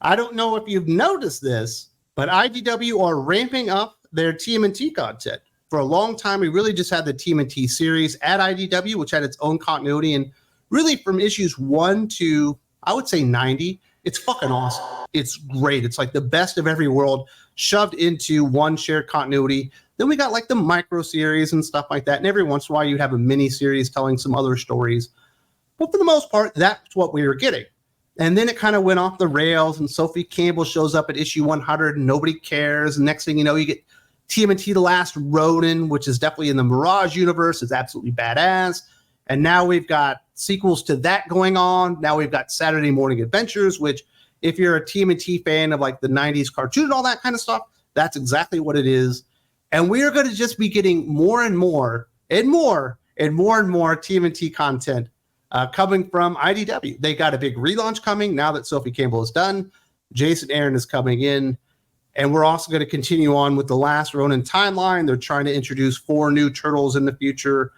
I don't know if you've noticed this, but IDW are ramping up their TMNT content. For a long time, we really just had the TMNT series at IDW, which had its own continuity. And really from issues 1 to, I would say, 90, it's fucking awesome. It's great. It's like the best of every world shoved into one shared continuity. Then we got like the micro series and stuff like that. And every once in a while, you'd have a mini series telling some other stories. But for the most part, that's what we were getting. And then it kind of went off the rails, and Sophie Campbell shows up at issue 100, and nobody cares. And next thing you know, you get TMNT The Last Ronin, which is definitely in the Mirage universe. It's absolutely badass. And now we've got sequels to that going on. Now we've got Saturday Morning Adventures, which if you're a TMNT fan of like the 90s cartoon and all that kind of stuff, that's exactly what it is. And we are going to just be getting more and more and more and more and more TMNT content coming from IDW. They got a big relaunch coming now that Sophie Campbell is done. Jason Aaron is coming in. And we're also going to continue on with the Last Ronin timeline. They're trying to introduce 4 new Turtles in the future.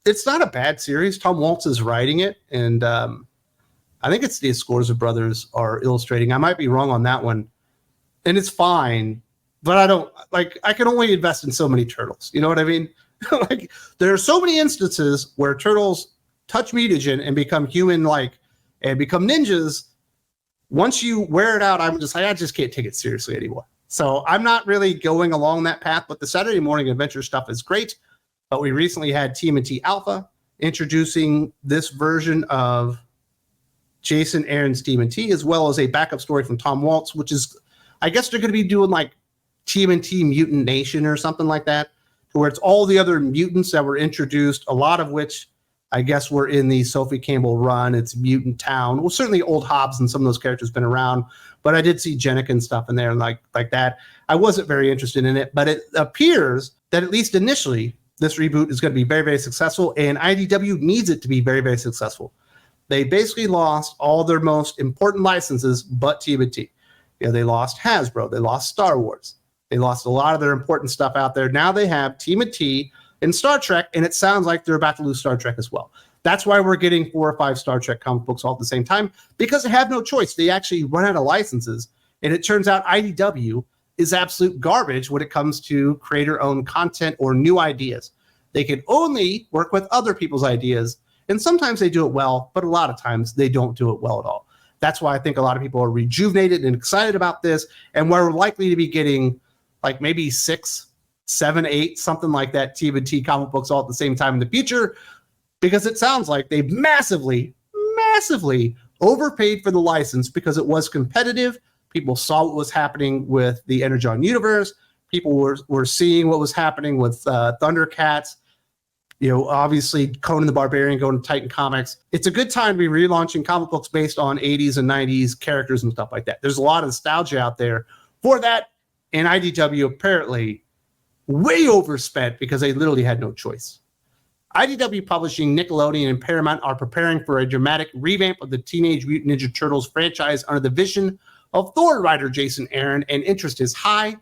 It's not a bad series. Tom Waltz is writing it. And I think it's the Escorza brothers are illustrating. I might be wrong on that one. And it's fine. But I don't, like, I can only invest in so many Turtles. You know what I mean? Like, there are so many instances where Turtles touch mutagen and become human-like and become ninjas. Once you wear it out, I'm just like, I just can't take it seriously anymore. So I'm not really going along that path, but the Saturday Morning Adventure stuff is great. But we recently had TMNT Alpha introducing this version of Jason Aaron's TMNT, as well as a backup story from Tom Waltz, which is, I guess they're going to be doing like TMNT Mutant Nation or something like that, where it's all the other mutants that were introduced, a lot of which I guess were in the Sophie Campbell run. It's Mutant Town. Well, certainly Old Hobbs and some of those characters have been around, but I did see Jenica and stuff in there and like that. I wasn't very interested in it, but it appears that at least initially this reboot is going to be very, very successful, and IDW needs it to be very, very successful. They basically lost all their most important licenses but TMNT. You know, they lost Hasbro. They lost Star Wars. They lost a lot of their important stuff out there. Now they have TMNT and Star Trek, and it sounds like they're about to lose Star Trek as well. That's why we're getting 4 or 5 Star Trek comic books all at the same time, because they have no choice. They actually run out of licenses, and it turns out IDW is absolute garbage when it comes to creator-owned content or new ideas. They can only work with other people's ideas, and sometimes they do it well, but a lot of times they don't do it well at all. That's why I think a lot of people are rejuvenated and excited about this, and we're likely to be getting like maybe 6, 7, 8, something like that TMNT comic books all at the same time in the future, because it sounds like they massively overpaid for the license because it was competitive. People saw what was happening with the Energon universe. People were seeing what was happening with Thundercats. You know, obviously Conan the Barbarian going to Titan Comics. It's a good time to be relaunching comic books based on 80s and 90s characters and stuff like that. There's a lot of nostalgia out there for that, and IDW apparently way overspent because they literally had no choice. IDW Publishing, Nickelodeon, and Paramount are preparing for a dramatic revamp of the Teenage Mutant Ninja Turtles franchise under the vision of Thor writer Jason Aaron, and interest is higher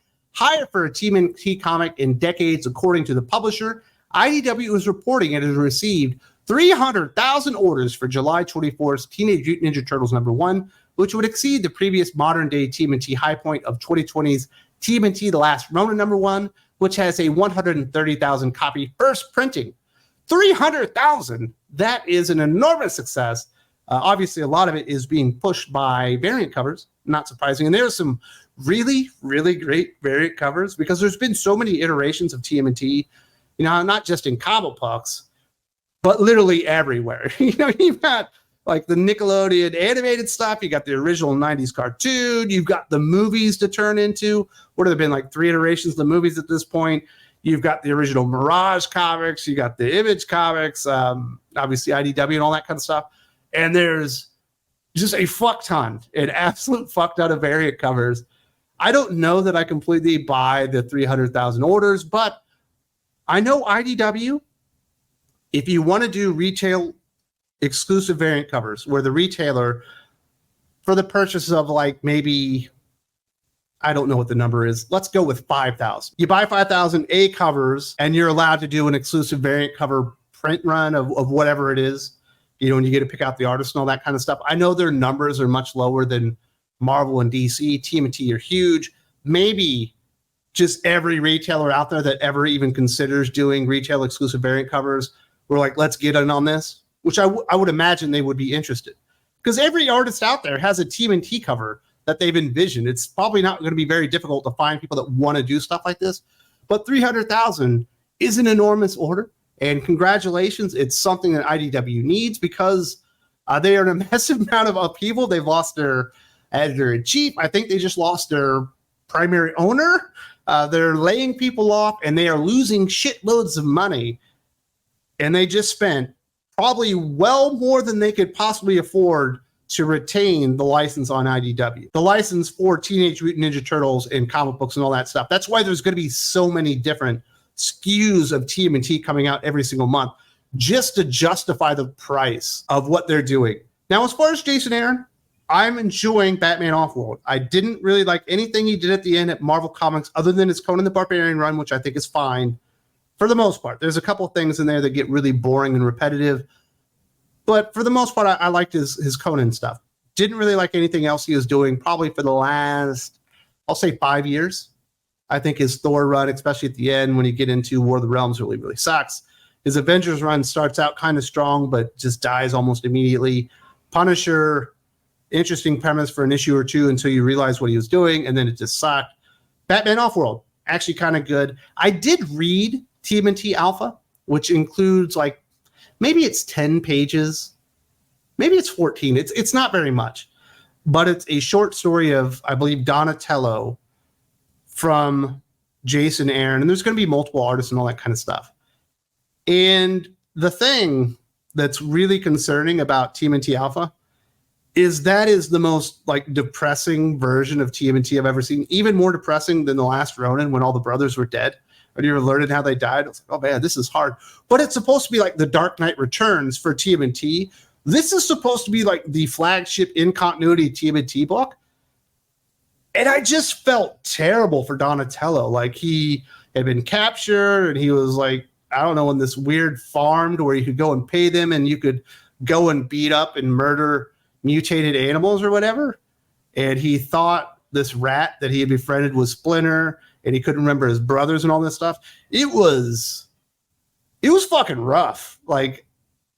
for a TMNT comic in decades, according to the publisher. IDW is reporting it has received 300,000 orders for July 24th's Teenage Mutant Ninja Turtles #1, which would exceed the previous modern-day TMNT high point of 2020's TMNT The Last Ronin #1, which has a 130,000 copy first printing. 300,000! That is an enormous success. Obviously, a lot of it is being pushed by variant covers, not surprising. And there's some really, really great variant covers because there's been so many iterations of TMNT, you know, not just in comic books, but literally everywhere. You know, you've got like the Nickelodeon animated stuff. You got the original 90s cartoon. You've got the movies to turn into. What have there been, like 3 iterations of the movies at this point? You've got the original Mirage comics. You got the Image comics, obviously IDW and all that kind of stuff. And there's just a fuck ton, an absolute fuck ton of variant covers. I don't know that I completely buy the 300,000 orders, but I know IDW, if you want to do retail exclusive variant covers where the retailer, for the purchase of like maybe, I don't know what the number is, let's go with 5,000. You buy 5,000 A covers and you're allowed to do an exclusive variant cover print run of whatever it is, you know, and you get to pick out the artist and all that kind of stuff. I know their numbers are much lower than Marvel and DC. TMNT are huge. Maybe just every retailer out there that ever even considers doing retail exclusive variant covers, we're like, let's get in on this, which I would imagine they would be interested. Because every artist out there has a TMNT cover that they've envisioned. It's probably not going to be very difficult to find people that want to do stuff like this. But 300,000 is an enormous order. And congratulations, it's something that IDW needs because they are in a massive amount of upheaval. They've lost their editor-in-chief. I think they just lost their primary owner. They're laying people off, and they are losing shitloads of money. And they just spent probably well more than they could possibly afford to retain the license on IDW. The license for Teenage Mutant Ninja Turtles and comic books and all that stuff. That's why there's going to be so many different SKUs of TMNT coming out every single month just to justify the price of what they're doing. Now, as far as Jason Aaron, I'm enjoying Batman Offworld. I didn't really like anything he did at the end at Marvel Comics other than his Conan the Barbarian run, which I think is fine for the most part. There's a couple of things in there that get really boring and repetitive, but for the most part, I liked his Conan stuff. Didn't really like anything else he was doing probably for the last, I'll say 5 years. I think his Thor run, especially at the end when you get into War of the Realms, really, really sucks. His Avengers run starts out kind of strong, but just dies almost immediately. Punisher, interesting premise for an issue or two until you realize what he was doing, and then it just sucked. Batman Offworld, actually kind of good. I did read TMNT Alpha, which includes like, maybe it's 10 pages. Maybe it's 14. It's not very much. But it's a short story of, I believe, Donatello from Jason Aaron. And there's going to be multiple artists and all that kind of stuff. And the thing that's really concerning about TMNT Alpha is that is the most like depressing version of TMNT I've ever seen. Even more depressing than The Last Ronin when all the brothers were dead. And you were learning how they died. I was like, oh man, this is hard. But it's supposed to be like the Dark Knight Returns for TMNT. This is supposed to be like the flagship in continuity TMNT book. And I just felt terrible for Donatello. Like he had been captured and he was like, I don't know, in this weird farm where you could go and pay them and you could go and beat up and murder mutated animals or whatever. And he thought this rat that he had befriended was Splinter, and he couldn't remember his brothers and all this stuff. It was fucking rough. Like,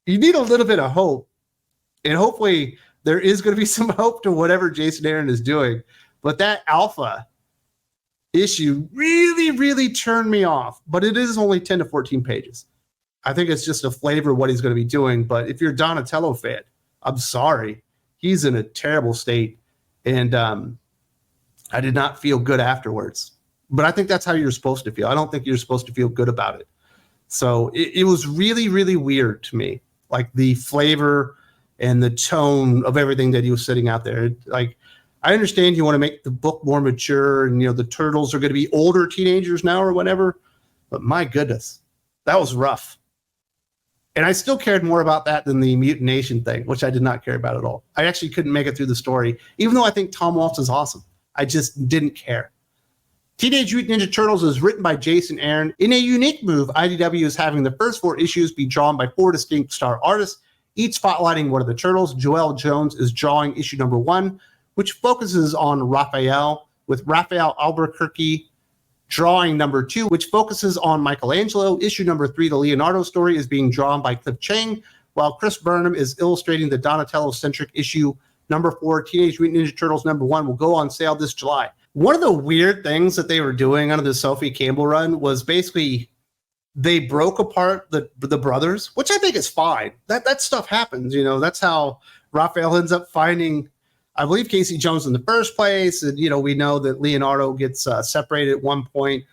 you need a little bit of hope. And hopefully there is going to be some hope to whatever Jason Aaron is doing. But that Alpha issue really, really turned me off. But it is only 10 to 14 pages. I think it's just a flavor of what he's going to be doing. But if you're a Donatello fan, I'm sorry. He's in a terrible state. And I did not feel good afterwards. But I think that's how you're supposed to feel. I don't think you're supposed to feel good about it. So it was really, really weird to me. Like the flavor and the tone of everything that he was sitting out there. Like, I understand you want to make the book more mature and, you know, the turtles are going to be older teenagers now or whatever. But my goodness, that was rough. And I still cared more about that than the mutination thing, which I did not care about at all. I actually couldn't make it through the story, even though I think Tom Waltz is awesome. I just didn't care. Teenage Mutant Ninja Turtles is written by Jason Aaron. In a unique move, IDW is having the first 4 issues be drawn by 4 distinct star artists, each spotlighting one of the turtles. Joelle Jones is drawing issue number 1, which focuses on Raphael, with Raphael Albuquerque drawing number 2, which focuses on Michelangelo. Issue number 3, the Leonardo story, is being drawn by Cliff Chang, while Chris Burnham is illustrating the Donatello-centric issue number 4. Teenage Mutant Ninja Turtles number 1 will go on sale this July. One of the weird things that they were doing under the Sophie Campbell run was basically they broke apart the brothers, which I think is fine. That stuff happens, you know. That's how Raphael ends up finding, I believe, Casey Jones in the first place. And, you know, we know that Leonardo gets separated at one point.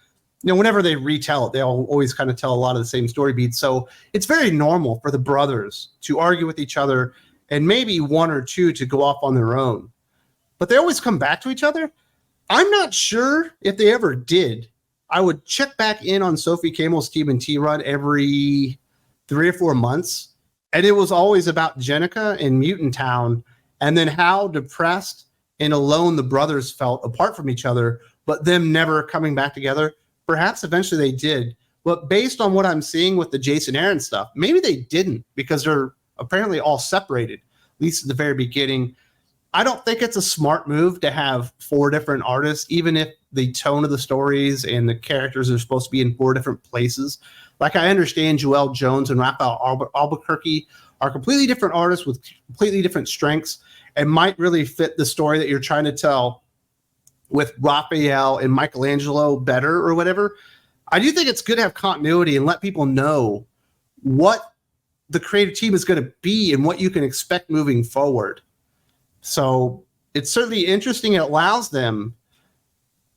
You know, whenever they retell it, they always kind of tell a lot of the same story beats. So it's very normal for the brothers to argue with each other and maybe one or two to go off on their own. But they always come back to each other. I'm not sure if they ever did. I would check back in on Sophie Campbell's TMNT run every 3 or 4 months. And it was always about Jenica and Mutant Town and then how depressed and alone the brothers felt apart from each other, but them never coming back together. Perhaps eventually they did. But based on what I'm seeing with the Jason Aaron stuff, maybe they didn't because they're apparently all separated, at least at the very beginning. I don't think it's a smart move to have 4 different artists, even if the tone of the stories and the characters are supposed to be in 4 different places. Like, I understand Joelle Jones and Raphael Albuquerque are completely different artists with completely different strengths and might really fit the story that you're trying to tell with Raphael and Michelangelo better or whatever. I do think it's good to have continuity and let people know what the creative team is going to be and what you can expect moving forward. So it's certainly interesting. It allows them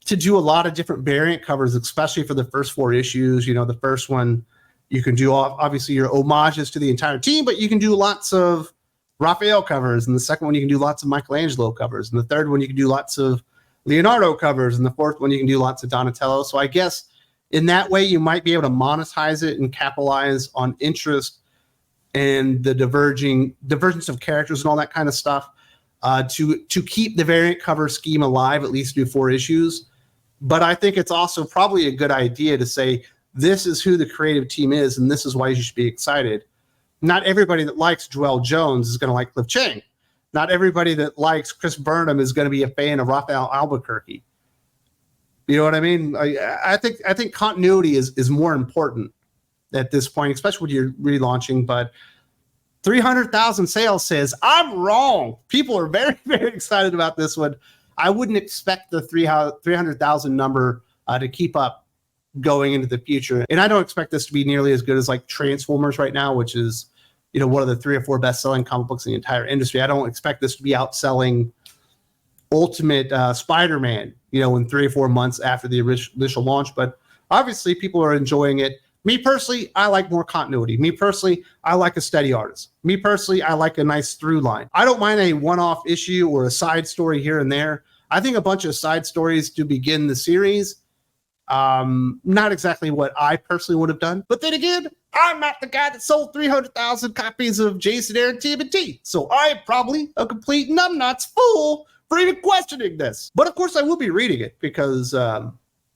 to do a lot of different variant covers, especially for the first 4 issues. You know, the first one, you can do obviously your homages to the entire team, but you can do lots of Raphael covers. And the second one, you can do lots of Michelangelo covers. And the third one, you can do lots of Leonardo covers. And the fourth one, you can do lots of Donatello. So I guess in that way, you might be able to monetize it and capitalize on interest and the divergence of characters and all that kind of stuff to keep the variant cover scheme alive, at least do 4 issues. But I think it's also probably a good idea to say, this is who the creative team is, and this is why you should be excited. Not everybody that likes Joelle Jones is going to like Cliff Chiang. Not everybody that likes Chris Burnham is going to be a fan of Raphael Albuquerque. You know what I mean? I think continuity is more important at this point, especially when you're relaunching. But 300,000 sales says I'm wrong. People are very, very excited about this one. I wouldn't expect the 300,000 number to keep up going into the future. And I don't expect this to be nearly as good as like Transformers right now, which is, you know, one of the 3 or 4 best-selling comic books in the entire industry. I don't expect this to be outselling Ultimate Spider-Man, you know, in 3 or 4 months after the initial launch. But obviously people are enjoying it. Me personally, I like more continuity. Me personally, I like a steady artist. Me personally, I like a nice through line. I don't mind a one-off issue or a side story here and there. I think a bunch of side stories to begin the series, not exactly what I personally would have done. But then again, I'm not the guy that sold 300,000 copies of Jason Aaron TMNT. So I'm probably a complete numbnuts fool for even questioning this. But of course, I will be reading it because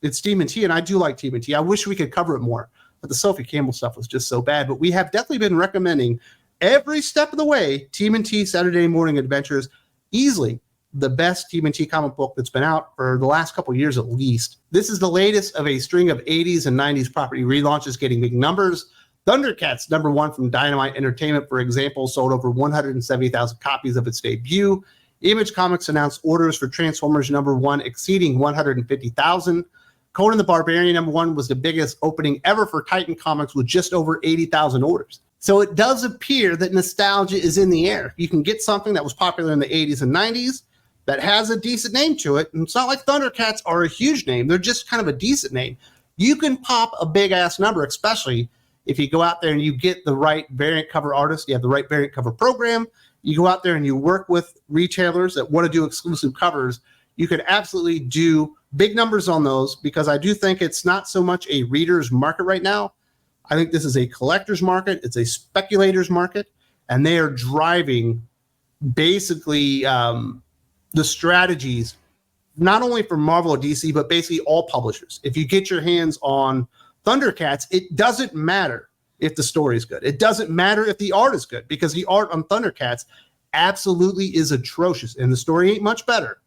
it's TMNT, and I do like TMNT. I wish we could cover it more. But the Sophie Campbell stuff was just so bad. But we have definitely been recommending every step of the way TMNT Saturday Morning Adventures, easily the best TMNT comic book that's been out for the last couple of years at least. This is the latest of a string of 80s and 90s property relaunches getting big numbers. Thundercats #1 from Dynamite Entertainment, for example, sold over 170,000 copies of its debut. Image Comics announced orders for Transformers #1 exceeding 150,000. Conan the Barbarian #1 was the biggest opening ever for Titan Comics with just over 80,000 orders. So it does appear that nostalgia is in the air. You can get something that was popular in the 80s and 90s that has a decent name to it. And it's not like Thundercats are a huge name. They're just kind of a decent name. You can pop a big-ass number, especially if you go out there and you get the right variant cover artist, you have the right variant cover program, you go out there and you work with retailers that want to do exclusive covers, you could absolutely do big numbers on those, because I do think it's not so much a reader's market right now. I think this is a collector's market. It's a speculator's market, and they are driving basically the strategies, not only for Marvel or DC, but basically all publishers. If you get your hands on Thundercats, it doesn't matter if the story is good. It doesn't matter if the art is good, because the art on Thundercats absolutely is atrocious, and the story ain't much better.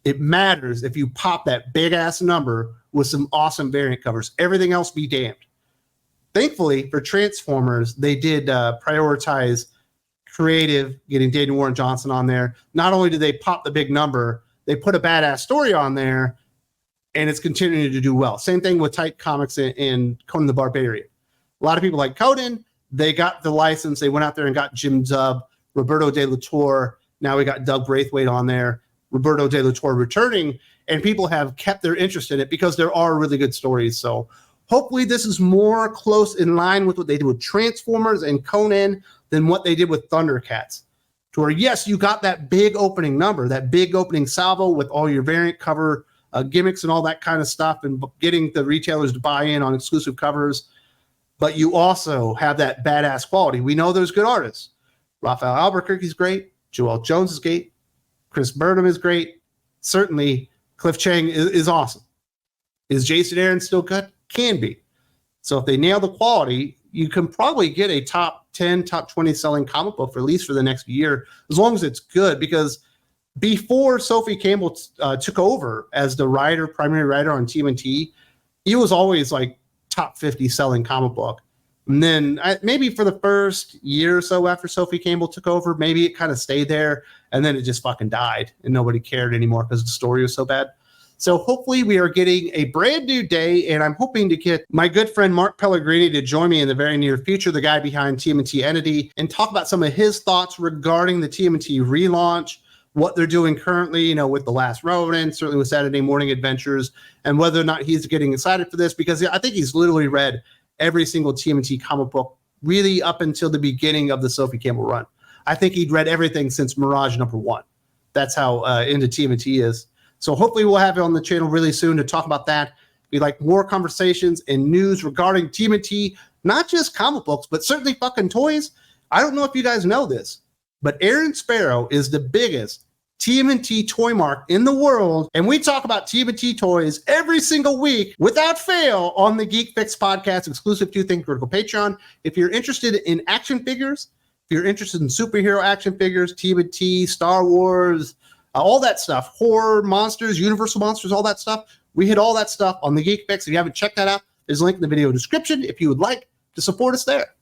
It matters if you pop that big-ass number with some awesome variant covers. Everything else be damned. Thankfully, for Transformers, they did prioritize creative, getting Daniel Warren Johnson on there. Not only did they pop the big number, they put a badass story on there, and it's continuing to do well. Same thing with Titan Comics and Conan the Barbarian. A lot of people like Conan. They got the license. They went out there and got Jim Zub, Roberto De La Torre. Now we got Doug Braithwaite on there. Roberto De La Torre returning, and people have kept their interest in it because there are really good stories. So hopefully this is more close in line with what they did with Transformers and Conan than what they did with Thundercats. To where, yes, you got that big opening number, that big opening salvo with all your variant cover gimmicks and all that kind of stuff, and getting the retailers to buy in on exclusive covers. But you also have that badass quality. We know there's good artists. Raphael Albuquerque's great. Joelle Jones is great. Chris Burnham is great. Certainly, Cliff Chiang is awesome. Is Jason Aaron still good? Can be. So if they nail the quality, you can probably get a top 10, top 20 selling comic book for at least for the next year, as long as it's good. Because before Sophie Campbell took over as the primary writer on TMNT, he was always like top 50 selling comic book. And then maybe for the first year or so after Sophie Campbell took over, maybe it kind of stayed there, and then it just fucking died and nobody cared anymore because the story was so bad. So hopefully we are getting a brand new day, and I'm hoping to get my good friend Mark Pellegrini to join me in the very near future, the guy behind TMNT Entity, and talk about some of his thoughts regarding the TMNT relaunch, what they're doing currently, you know, with The Last Ronin, certainly with Saturday Morning Adventures, and whether or not he's getting excited for this, because I think he's literally read every single TMNT comic book really up until the beginning of the Sophie Campbell run. I think he'd read everything since Mirage #1. That's how into TMNT is. So hopefully we'll have it on the channel really soon to talk about that. We'd like more conversations and news regarding TMNT, not just comic books, but certainly fucking toys. I don't know if you guys know this, but Aaron Sparrow is the biggest TMNT toy mark in the world, and we talk about TMNT toys every single week without fail on the Geek Fix podcast, exclusive to Think Critical Patreon. If you're interested in action figures, if you're interested in superhero action figures, TMNT, Star Wars, all that stuff, horror, monsters, Universal monsters, all that stuff, we hit all that stuff on the Geek Fix. If you haven't checked that out, there's a link in the video description if you would like to support us there.